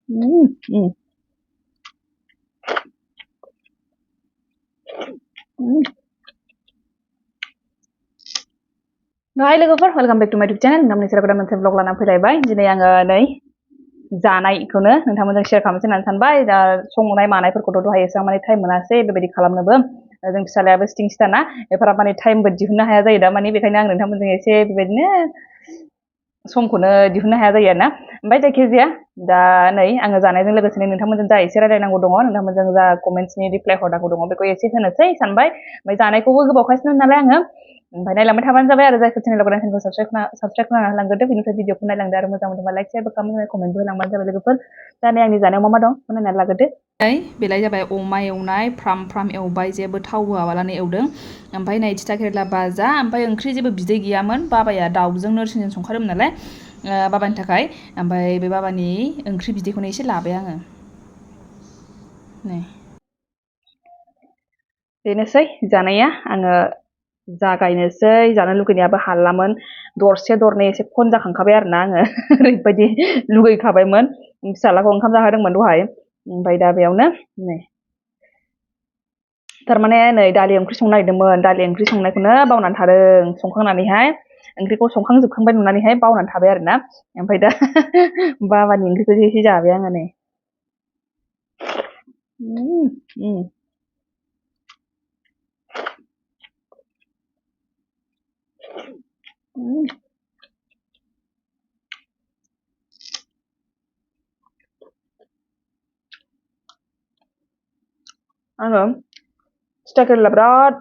음, 음, 음. Hai लोगोफोर welcome back to माय YouTube channel नोंथांमोननि सेराव गोदान मोनसे ब्लग लाना फैलायबाय दिनै आङो नै जानायखौनो नोंथांमोनजों शेयार खालामनो होननानै सानबाय दा संनाय मानायफोरखौथ' दहाय एसेबां माने टाइम मोनासै बेबायदि खालामनोबो जों फिसालायाबो सिटिं सिटाना एफाराब माने टाइमबो दिहुननो हाया जायो दा माने बेखायनो आं नोंथांमोनजों एसे बेबायदिनो समखौनो दिहुननो हाया जायो आरोना ओमफ्राय जायखिजाया दा नै आङो जानायजों लोगोसेनो नोंथांमोनजों जा एसे रायलायनांगौ दङ नोंथांमोनजों जा कमेन्ट्सनि रिप्लाय हरनांगौ दङ बेखौ एसे होनोसै सानबाय ओमफ्राय जानायखौबो गोबावखासैमोन नालाय आङो ओमफ्राय नायलांबाय थाबानो जाबाय आरो जायफोर चेनेलाव गोदान चेनेलखौ साबस्क्राइब खालामना होलांग्रोदो बेनिफ्राय भिडिअखौ नायलांदो आरो मोजां मोनदोंबा लाइक शेयारबो खालामनो कमेन्टबो होलांबानो जाबाय लोगोफोर दा नै आंनि जानायाव मा मा दं बेखौ नायनानै लाग्रोदो बेलाय जाबाय अमा एवनाय फ्राम फ्राम एवबाय जेबो थाव होआबालानो एवदों ओमफ्राय नै थिथा केरेला भाजा ओमफ्राय ओंख्रि जेबो बिदै गैयामोन बाबाया दाउजों नोरसिंजों संखादोंमोन नालाय बाबानि थाखाय ओमफ्राय बे बाबानि ओंख्रि बिदैखौनो एसे लाबाय आङो नै बेनोसै जानाया आङो जागायनोसै जानो लुगैनायाबो हालामोन दरसे दरनै एसे खन जाखांखाबाय आरोना आङो ओरैबायदि लुगैखाबायमोन फिसालाखौ ओंखाम जाहोदोंमोन दहाय ओमफ्राय दा बेयावनो नै थारमाने नै दालि ओंख्रि संनो नागिरदोंमोन दालि ओंख्रि संनायखौनो बावनानै थादों संखांनानैहाय ओंख्रिखौ संखांजोबखांबाय नुनानैहाय बावनानै थाबाय आरोना ओमफ्राय दा बाबानि ओंख्रिखौसो एसे जाबाय आङो नै उम उम उम आङो थिथा केरेला बिराद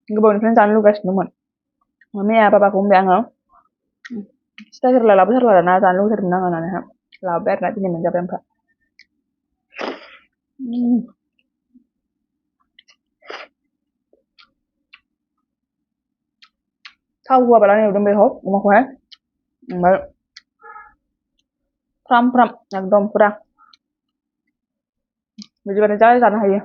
गोबावनिफ्रायनो जानो लुगैगासिनो दंमोन मैया बाबाखौ होनबाय आङो थिथा केरेला लाबोथारला आरोना जानो लुगैथारदोंमोन आङो होननानैहाय लाबोबाय आरोना दिनै मोनजाबाय ओमफ्राय थाव होआबालानो एवदों बेखौ अमाखौहाय ओमफ्राय फ्राम फ्राम एकदम पुरा बिदिबाथाय जा जानो हायो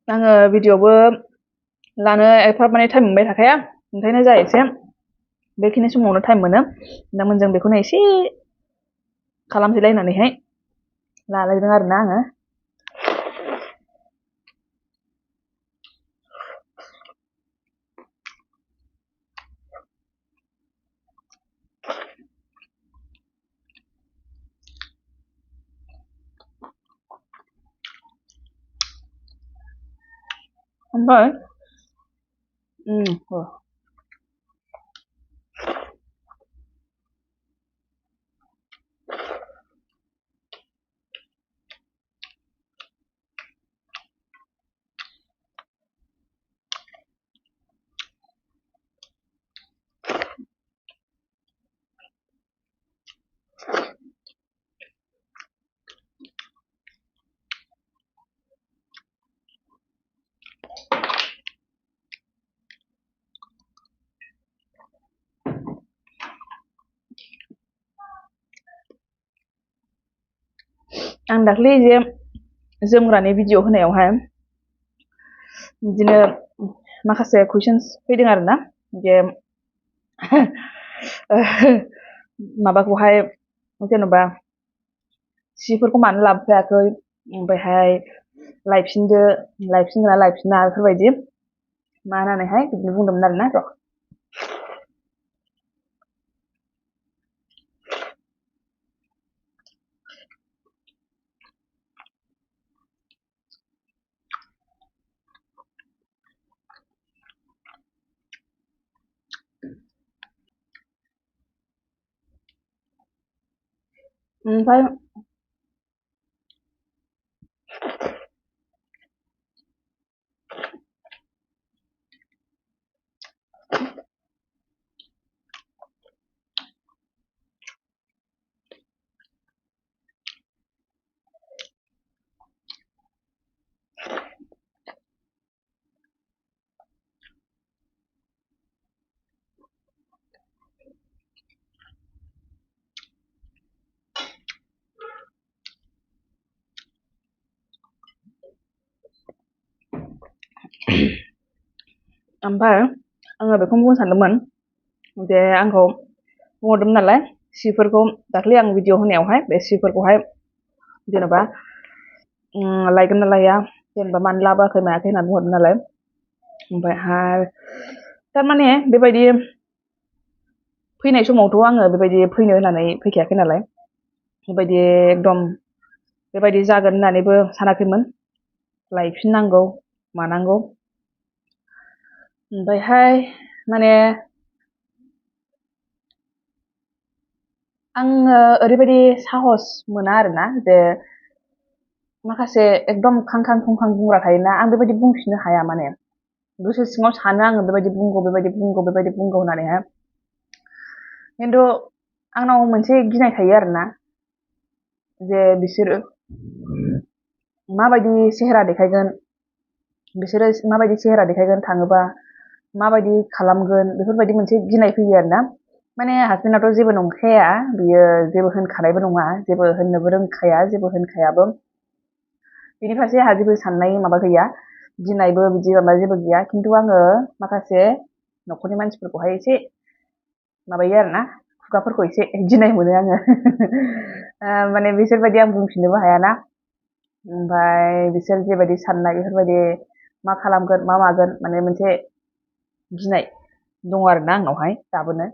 आङो भिडिअबो लानो एफा माने टाइम मोनबाय थाखाया ओंखायनो जा एसे बेखिनि समावनो टाइम मोनो नोंथांमोनजों बेखौनो एसे खालामसैलाय होननानैहाय लालायदों आरोना आङो ओमफ्राय आं दाख्लै जे जोमग्रानि भिडिअ होनायावहाय बिदिनो माखासे कुइसन्स फैदों आरोना जे माबाखौहाय जेन'बा सिफोरखौ मानो लाबोफायाखै ओमफ्रायहाय लायफिनगोना लायफिना बेफोरबायदि मा होननानैहाय बिदिनो बुंदोंमोन आरोना र' ओमफ्राय ओमफ्राय आङो बेखौनो बुंनो सानदोंमोन जे आंखौ बुंहरदोंमोन नालाय सिफोरखौ दाख्लै आं भिडिअ होनायावहाय बे सिफोरखौहाय जेन'बा लायगोन ना लाया जेनेबा मानो लाबोआखै मायाखै होनना बुंहरदों नालाय ओमफ्रायहाय थारमाने बेबायदि फैनाय समावथ' आङो बेबायदि फैनो होननानै फैखायाखै नालाय बेबायदि एकदम बेबायदि जागोन होननानैबो सानाखैमोन लायफिननांगौ मानांगौ ओमफ्रायहाय माने आङो ओरैबायदि साहस मोना आरोना जे माखासे एकदम खांखां खुंखां बुंग्रा थायोना आं बेबायदि बुंफिननो हाया माने गोसो सिङाव सानो आङो बेबायदि बुंगौ होननानैहाय खिन्थु आंनाव मोनसे गिनाय थायो आरोना जे बिसोरो माबायदि सेहेरा देखायगोन बिसोरो माबायदि सेहेरा देखायगोन थाङोबा माबायदि खालामगोन बेफोरबायदि मोनसे गिनाय फैयो आरोना माने हासबेन्डआथ' जेबो नंखाया बियो जेबो होनखानायबो नङा जेबो होननोबो रोंखाया जेबो होनखायाबो बिनि फारसे आंहा जेबो साननाय माबा गैया गिनायबो बिदि माबा जेबो गैया खिन्थु आङो माखासे न'खरनि मानसिफोरखौहाय एसे माबायो आरोना खुगाफोरखौ एसे गिनाय मोनो आङो माने बिसोरबायदि आं बुंफिननोबो हायाना ओमफ्राय बिसोर जेबायदि साननाय बेफोरबायदि मा खालामगोन मा मागोन माने मोनसे गिनाय दङ आरोना आंनावहाय दाबोनो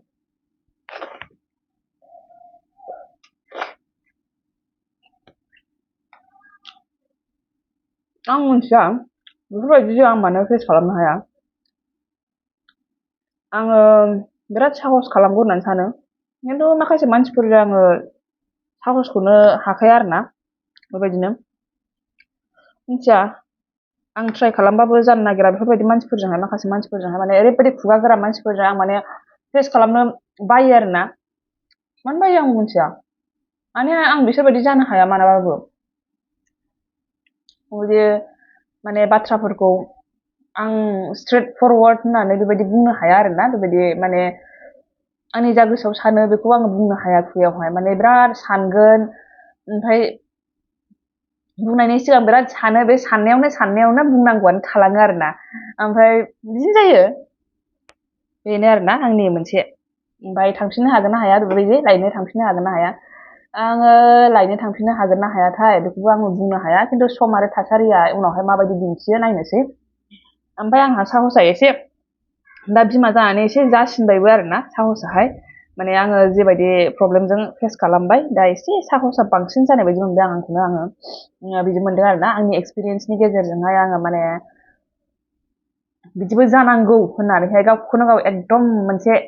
आं मिथिया बेफोरबायदिजों आं मानो फेस खालामनो हाया आङो बिराद साहस खालामगौ होननानै सानो खिन्थु माखासे मानसिफोरजों आङो साहसखौनो हाखाया आरोना बेबायदिनो मिथिया आं ट्राइ खालामबाबो जानो नागिरा बेफोरबायदि मानसिफोरजोंहाय माखासे मानसिफोरजोंहाय माने ओरैबायदि खुगा गोरा मानसिफोरजों आं माने फेस खालामनो बायो आरोना मानो बायो आं मिथिया माने आं बिसोरबायदि जानो हाया मालाबाबो बिदि माने बाथ्राफोरखौ आं स्ट्रेट फरवार्ड होननानै बेबायदि बुंनो हाया आरोना बेबायदि माने आंनि जा गोसोआव सानो बेखौ आङो बुंनो हाया खुगायावहाय माने बिराद सानगोन ओमफ्राय बुंनायनि सिगां बिराद सानो बे साननायावनो बुंनांगौआनो थालाङो आरोना ओमफ्राय बिदिनो जायो बेनो आरोना आंनि मोनसे ओमफ्राय थांफिननो हागोन ना हाया बेबायदि लायनो थांफिननो हागोन ना हाया आङो लायनो थांफिननो हागोन ना हायाथाय बेखौबो आङो बुंनो हाया खिन्थु सम आरो थासारिया उनावहाय माबायदि दिन्थियो नायनोसै ओमफ्राय आंहा साहसआ एसे दा बिमा जानानै एसे जासिनबायबो आरोना साहसआहाय माने आङो जेबायदि प्रब्लेमजों फेस खालामबाय दा एसे साहसआ बांसिन जानाय बायदि मोनदों आंखौनो आङो बिदि मोनदों आरोना आंनि एक्सपिरियेन्सनि गेजेरजोंहाय आङो माने बिदिबो जानांगौ होननानैहाय गावखौनो गाव एकदम मोनसे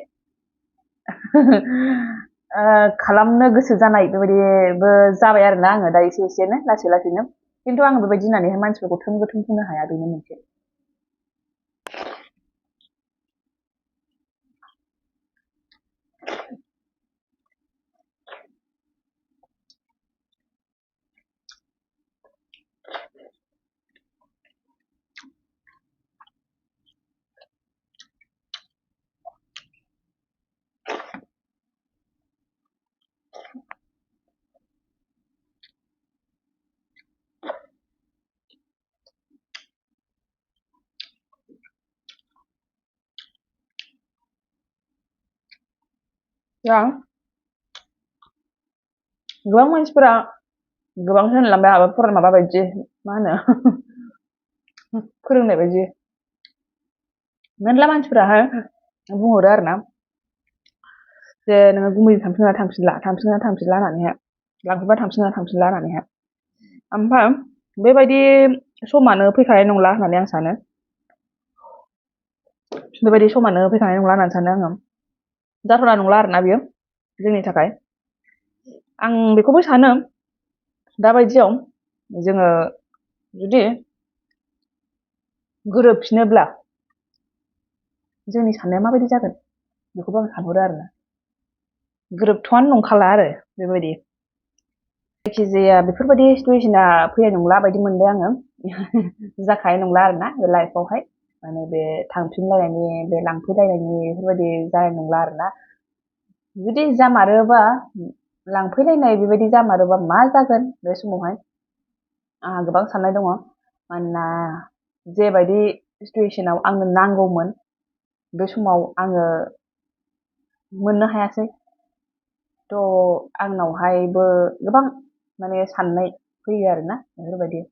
खालामनो गोसो जानाय बेबायदिबो जाबाय आरोना आङो दा एसे एसेनो लासै लासैनो खिन्थु आङो बेबायदि होननानैहाय मानसिफोरखौ थों गोथों बुंनो हाया बेनो मोनसे दा गोबां मानसिफोरा गोबां होनलांबाय आंहाबो फराय माबा बायदि मा होनो फोरोंनाय बायदि मेरला मानसिफोराहाय बुंहरो आरोना जे नोङो गुमैजों थांफिनना थांफिनला होननानैहाय लांफैबा थांफिनला होननानैहाय ओमफ्राय बेबायदि समानो फैखानाय नंला होननानै आं सानो बेबायदि समानो फैखानाय नंला होननानै सानो आङो जाथावना नंला आरोना बियो जोंनि थाखाय आं बेखौबो सानो दाबायदियाव जोङो जुदि गोरोबफिनोब्ला जोंनि साननाया माबायदि जागोन बेखौबो आं सानहरो आरोना गोरोबथ'आनो नंखाला आरो बेबायदि जायखिजाया बेफोरबायदि सिटुवेसना फैनाय नंला बायदि मोनदों आङो जाखानाय नंला आरोना बे लाइफआवहाय माने बे थांफिनलायनायनि बे लांफैलायनायनि बेफोरबायदि जानाय नंला आरोना जुदि जामारोबा लांफैलायनाय बेबायदि जामारोबा मा जागोन बे समावहाय आंहा गोबां साननाय दङ मानोना जेबायदि सिटुवेसनाव आंनो नांगौमोन बे समाव आङो मोननो हायासै। थ' आंनावहायबो गोबां माने साननाय फैयो आरोना बेफोरबायदि।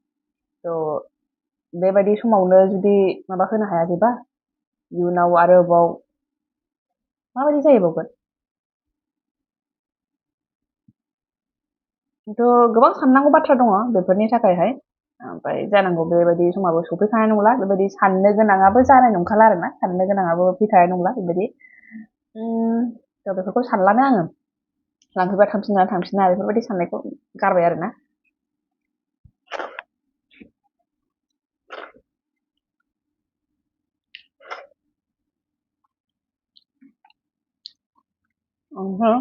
थ' बेबायदि समावनो जुदि माबा होनो हायाखैबा इयुनाव आरोबाव माबायदि जाहैबावगोन। थ' गोबां साननांगौ बाथ्रा दङ बेफोरनि थाखायहाय। ओमफ्राय जानांगौ बेबायदि समाबो सफैखानाय नंला, बेबायदि साननो गोनाङाबो जानाय नंखाला आरोना, साननो गोनाङाबो फैखानाय नंला बेबायदि। थ' बेफोरखौ सानलानो आङो, लांफैबा थांफिना थांफिना बेफोरबायदि साननायखौ गारबाय आरोना। ओमफ्राय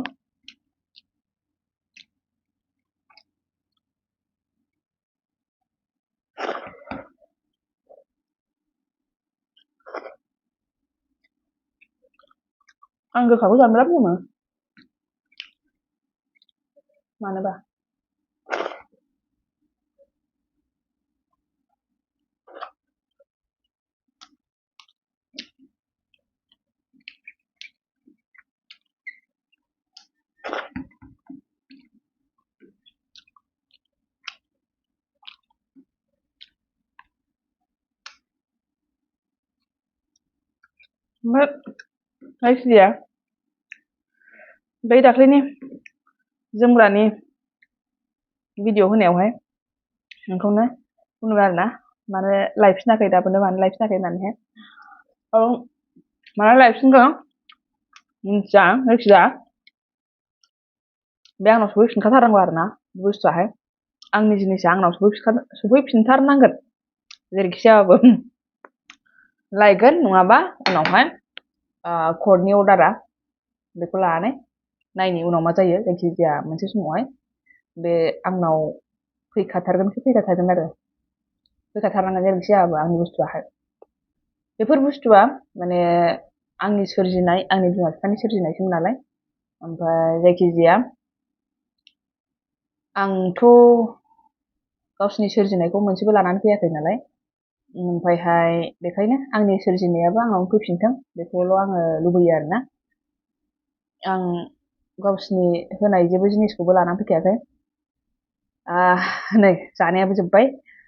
आं गोखाखौ जानो बिराद मोजां मोनो। मानोबा ओमफ्राय जायखिजाया बै दाख्लैनि जोमग्रानि भिडिअ होनायावहाय नोंखौनो बुंदों आरोना, मानो लायफिनाखै दाबोनो, मानो लायफिनाखै होननानैहाय। औ, माला लायफिनगोन मिथिया, जायखिजाया बे आंनाव सफैफिनखाथारनांगौ आरोना बुस्थुआहाय। आंनि जिनिसा आंनाव सफैफिनथारनांगोन जेरैखि जायाबाबो। लायगोन, नङाबा उनावहाय कर्टनि अर्डारा बेखौ लानानै नायनि उनाव मा जायो। जायखिजाया मोनसे समावहाय बे आंनाव फैखाथारगोन आरो फैखाथारनांगोन जेरैखि जायाबो आंनि बुस्थुआहाय। बेफोर बुस्थुआ माने आंनि सोरजिनाय, आंनि बिमा बिफानि सोरजिनायसोमोन नालाय। ओमफ्राय जायखिजाया आंथ' गावसिनि सोरजिनायखौ मोनसेबो लानानै फैयाखै नालाय। ओमफ्रायहाय बेखायनो आंनि सोरजिनायाबो आंनावनो फैफिनथों, बेखौल' आङो लुबैयो आरोना। आं गावसिनि होनाय जेबो जिनिसखौबो लानानै फैखायाखै। नै जानायाबो जोब्बाय,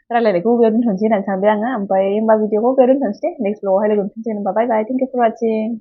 रायलायनायखौ बेयाव दोनथ'नोसै होननानै सानबाय आङो। ओमफ्राय होमबा भिडिअखौ बेयाव दोनथ'नोसै दे, नेक्स्ट ब्लगावहाय लोगो मोनफिनसिगोन। होमबा बाय बाय, थेंक इउ फर वाचिं।